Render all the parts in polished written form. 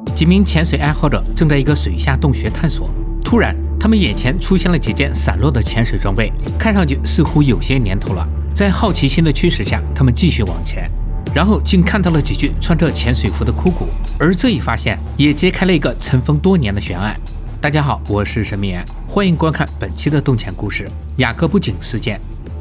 几名潜水爱好者正在一个水下洞穴探索，突然，他们眼前出现了几件散落的潜水装备，看上去似乎有些年头了。在好奇心的驱使下，他们继续往前，然后竟看到了几具穿着潜水服的枯骨，而这一发现也揭开了一个尘封多年的悬案。大家好，我是神秘言，欢迎观看本期的洞潜故事——雅各布井事件。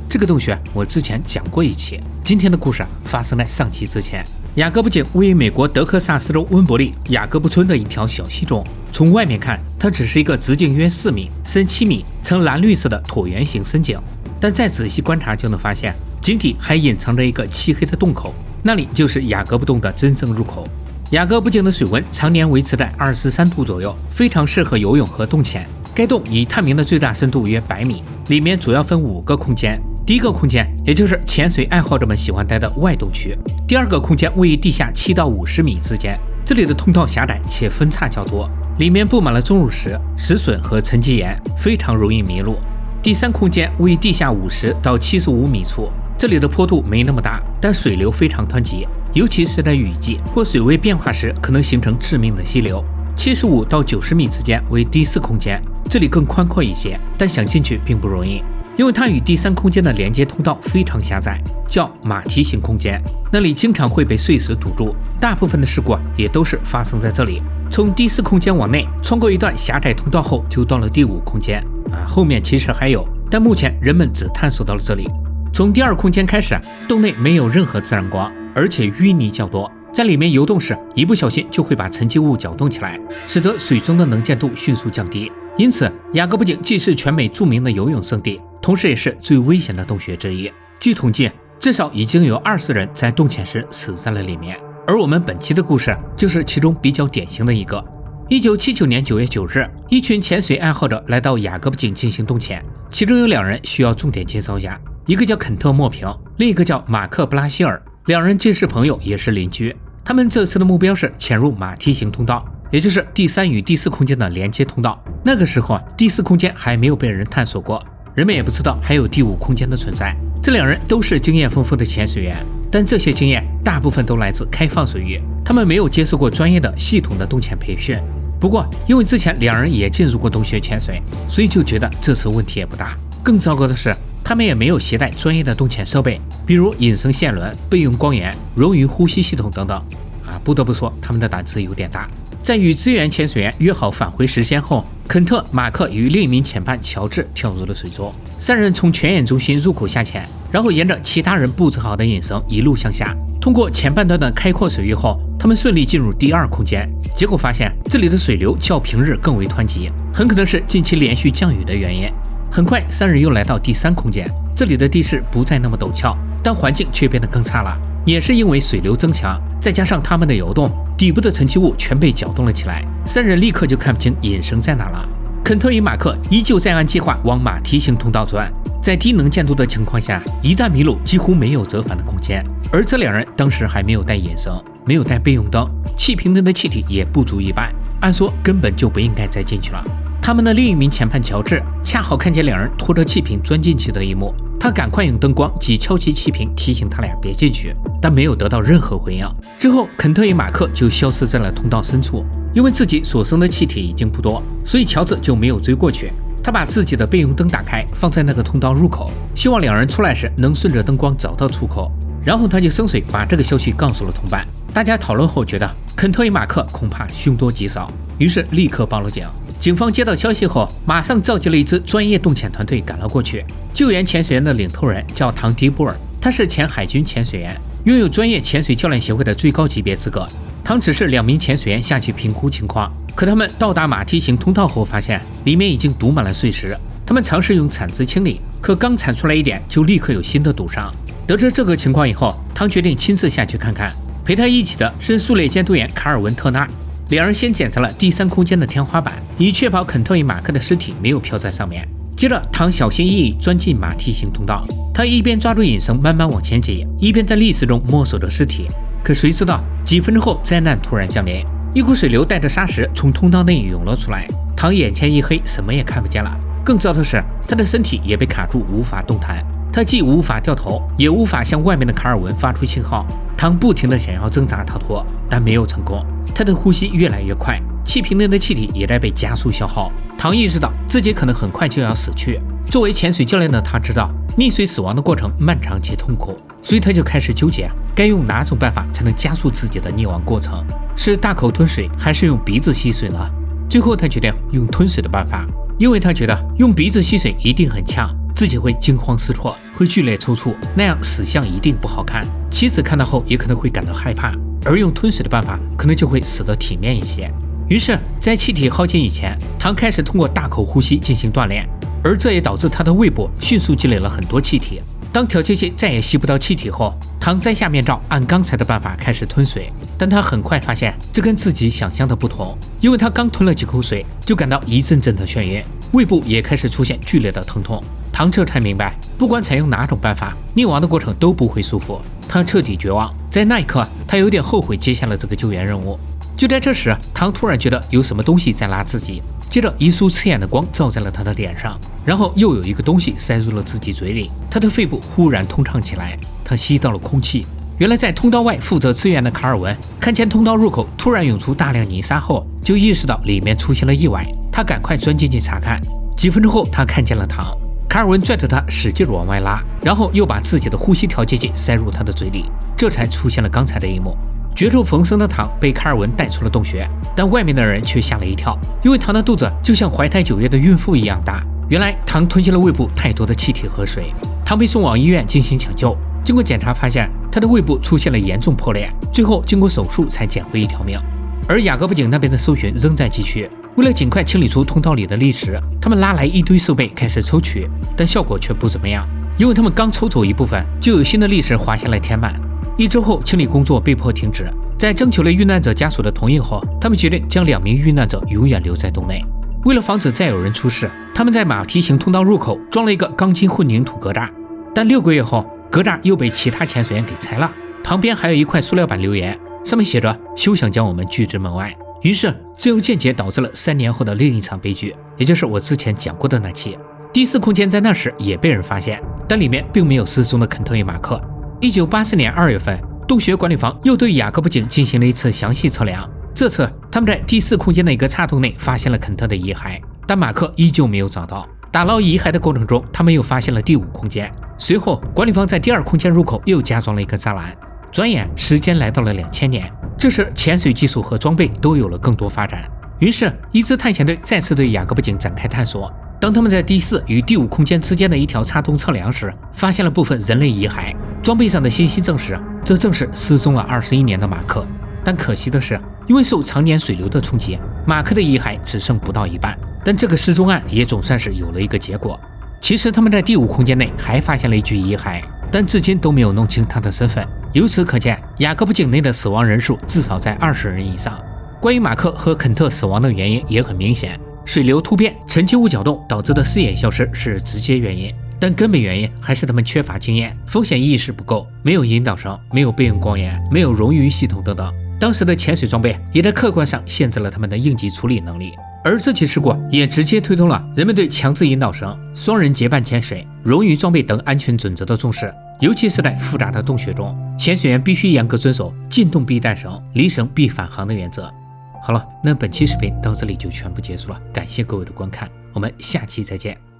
这个洞穴我之前讲过一期，今天的故事发生在上期之前。雅各布井位于美国德克萨斯州温伯利雅各布村的一条小溪中，从外面看，它只是一个直径约4米、深7米、呈蓝绿色的椭圆形深井，但再仔细观察就能发现，井底还隐藏着一个漆黑的洞口，那里就是雅各布洞的真正入口。雅各布井的水温常年维持在23度左右，非常适合游泳和洞潜。该洞已探明的最大深度约100米，里面主要分5个空间。第一个空间，也就是潜水爱好者们喜欢待的外洞区。第二个空间位于地下7到50米之间，这里的通道狭窄且分叉较多，里面布满了钟乳石、石笋和沉积岩，非常容易迷路。第三空间位于地下50到75米处，这里的坡度没那么大，但水流非常湍急，尤其是在雨季或水位变化时，可能形成致命的溪流。75到90米之间为第四空间，这里更宽阔一些，但想进去并不容易。因为它与第三空间的连接通道非常狭窄，叫马蹄形空间，那里经常会被碎石堵住，大部分的事故也都是发生在这里。从第四空间往内穿过一段狭窄通道后，就到了第5空间后面其实还有，但目前人们只探索到了这里。从第2空间开始，洞内没有任何自然光，而且淤泥较多，在里面游动时一不小心就会把沉积物搅动起来，使得水中的能见度迅速降低。因此，雅各布井既是全美著名的游泳胜地，同时也是最危险的洞穴之一。据统计，至少已经有20人在洞潜时死在了里面，而我们本期的故事就是其中比较典型的一个。1979年9月9日，一群潜水爱好者来到雅各布井进行洞潜，其中有2人需要重点介绍一下，一个叫肯特·莫平，另一个叫马克·布拉希尔。2人既是朋友也是邻居，他们这次的目标是潜入马蹄形通道，也就是第3与第4空间的连接通道。那个时候第4空间还没有被人探索过，人们也不知道还有第5空间的存在。这2人都是经验丰富的潜水员，但这些经验大部分都来自开放水域，他们没有接受过专业的系统的洞潜培训。不过因为之前2人也进入过洞穴潜水，所以就觉得这次问题也不大。更糟糕的是，他们也没有携带专业的洞潜设备，比如隐身线轮、备用光源、冗余呼吸系统等等不得不说他们的胆子有点大。在与支援潜水员约好返回时间后，肯特、马克与另一名潜伴乔治跳入了水中，3人从泉眼中心入口下潜，然后沿着其他人布置好的引绳一路向下。通过前半段的开阔水域后，他们顺利进入第2空间，结果发现这里的水流较平日更为湍急，很可能是近期连续降雨的原因。很快3人又来到第3空间，这里的地势不再那么陡峭，但环境却变得更差了，也是因为水流增强，再加上他们的游动，底部的沉积物全被搅动了起来，3人立刻就看不清引绳在哪了。肯特与马克依旧在按计划往马蹄形通道钻，在低能见度的情况下，一旦迷路几乎没有折返的空间。而这2人当时还没有带引绳，没有带备用灯，气瓶内的气体也不足一半，按说根本就不应该再进去了。他们的另一名潜伴乔治恰好看见2人拖着气瓶钻进去的一幕，他赶快用灯光及敲击气瓶提醒他俩别进去，但没有得到任何回应。之后肯特与马克就消失在了通道深处，因为自己所生的气体已经不多，所以乔治就没有追过去。他把自己的备用灯打开，放在那个通道入口，希望2人出来时能顺着灯光找到出口。然后他就深水把这个消息告诉了同伴。大家讨论后觉得肯特与马克恐怕凶多吉少，于是立刻报了警。警方接到消息后，马上召集了一支专业洞潜团队赶了过去。救援潜水员的领头人叫唐·迪波尔，他是前海军潜水员，拥有专业潜水教练协会的最高级别资格。唐指示2名潜水员下去评估情况，可他们到达马蹄形通道后发现里面已经堵满了碎石，他们尝试用铲子清理，可刚铲出来一点就立刻有新的堵上。得知这个情况以后，唐决定亲自下去看看。陪他一起的是速列监督员卡尔文特纳。2人先检查了第3空间的天花板，以确保肯特与马克的尸体没有飘在上面。接着唐小心翼翼钻进马蹄形通道，他一边抓住引绳慢慢往前挤，一边在砾石中摸索着尸体。可谁知道几分钟后灾难突然降临，一股水流带着沙石从通道内涌了出来，唐眼前一黑，什么也看不见了。更糟的是他的身体也被卡住无法动弹。他既无法掉头，也无法向外面的卡尔文发出信号。唐不停地想要挣扎逃脱，但没有成功。他的呼吸越来越快，气瓶内的气体也在被加速消耗。唐意识到自己可能很快就要死去。作为潜水教练的他知道溺水死亡的过程漫长且痛苦，所以他就开始纠结该用哪种办法才能加速自己的溺亡过程，是大口吞水还是用鼻子吸水呢？最后他决定用吞水的办法，因为他觉得用鼻子吸水一定很呛，自己会惊慌失措，会剧烈抽搐，那样死相一定不好看，妻子看到后也可能会感到害怕，而用吞水的办法可能就会死得体面一些。于是在气体耗尽以前，唐开始通过大口呼吸进行锻炼，而这也导致他的胃部迅速积累了很多气体。当调节器再也吸不到气体后，唐摘下面罩，按刚才的办法开始吞水。但他很快发现这跟自己想象的不同，因为他刚吞了几口水就感到一阵阵的眩晕，胃部也开始出现剧烈的疼痛。唐这才明白，不管采用哪种办法，溺亡的过程都不会舒服。他彻底绝望，在那一刻他有点后悔接下了这个救援任务。就在这时，唐突然觉得有什么东西在拉自己，接着一束刺眼的光照在了他的脸上，然后又有一个东西塞入了自己嘴里，他的肺部忽然通畅起来，他吸到了空气。原来在通道外负责支援的卡尔文看见通道入口突然涌出大量泥沙后，就意识到里面出现了意外，他赶快钻进去查看。几分钟后，他看见了唐，卡尔文拽着他使劲往外拉，然后又把自己的呼吸调节器塞入他的嘴里，这才出现了刚才的一幕。绝处逢生的唐被卡尔文带出了洞穴，但外面的人却吓了一跳，因为唐的肚子就像怀胎9月的孕妇一样大。原来唐吞进了胃部太多的气体和水，唐被送往医院进行抢救。经过检查发现他的胃部出现了严重破裂，最后经过手术才捡回一条命。而雅各布井那边的搜寻仍在继续，为了尽快清理出通道里的砾石，他们拉来一堆设备开始抽取，但效果却不怎么样，因为他们刚抽走一部分，就有新的砾石滑下来填满。1周后，清理工作被迫停止。在征求了遇难者家属的同意后，他们决定将2名遇难者永远留在洞内。为了防止再有人出事，他们在马蹄形通道入口装了一个钢筋混凝土格栅，但6个月后，格栅又被其他潜水员给拆了，旁边还有一块塑料板留言，上面写着休想将我们拒之门外。于是这又间接导致了3年后的另一场悲剧，也就是我之前讲过的那期。第4空间在那时也被人发现，但里面并没有失踪的肯特与马克。1984年2月份，洞穴管理房又对雅各布井进行了一次详细测量，这次他们在第4空间的一个岔洞内发现了肯特的遗骸，但马克依旧没有找到。打捞遗骸的过程中，他们又发现了第5空间。随后管理方在第2空间入口又加装了一个栅栏。转眼时间来到了2000年，这时潜水技术和装备都有了更多发展，于是一支探险队再次对雅各布井展开探索。当他们在第4与第5空间之间的一条岔洞测量时，发现了部分人类遗骸，装备上的信息证实这正是失踪了21年的马克。但可惜的是，因为受常年水流的冲击，马克的遗骸只剩不到一半，但这个失踪案也总算是有了一个结果。其实他们在第5空间内还发现了一具遗骸，但至今都没有弄清他的身份。由此可见，雅各布井内的死亡人数至少在20人以上。关于马克和肯特死亡的原因也很明显，水流突变、沉积物搅动导致的视野消失是直接原因，但根本原因还是他们缺乏经验，风险意识不够，没有引导绳，没有备用光源，没有溶于系统等等。当时的潜水装备也在客观上限制了他们的应急处理能力，而这起事故也直接推动了人们对强制引导绳、双人结伴潜水、溶于装备等安全准则的重视。尤其是在复杂的洞穴中，潜水员必须严格遵守进洞必带绳、离绳必返航的原则。好了，那本期视频到这里就全部结束了，感谢各位的观看，我们下期再见。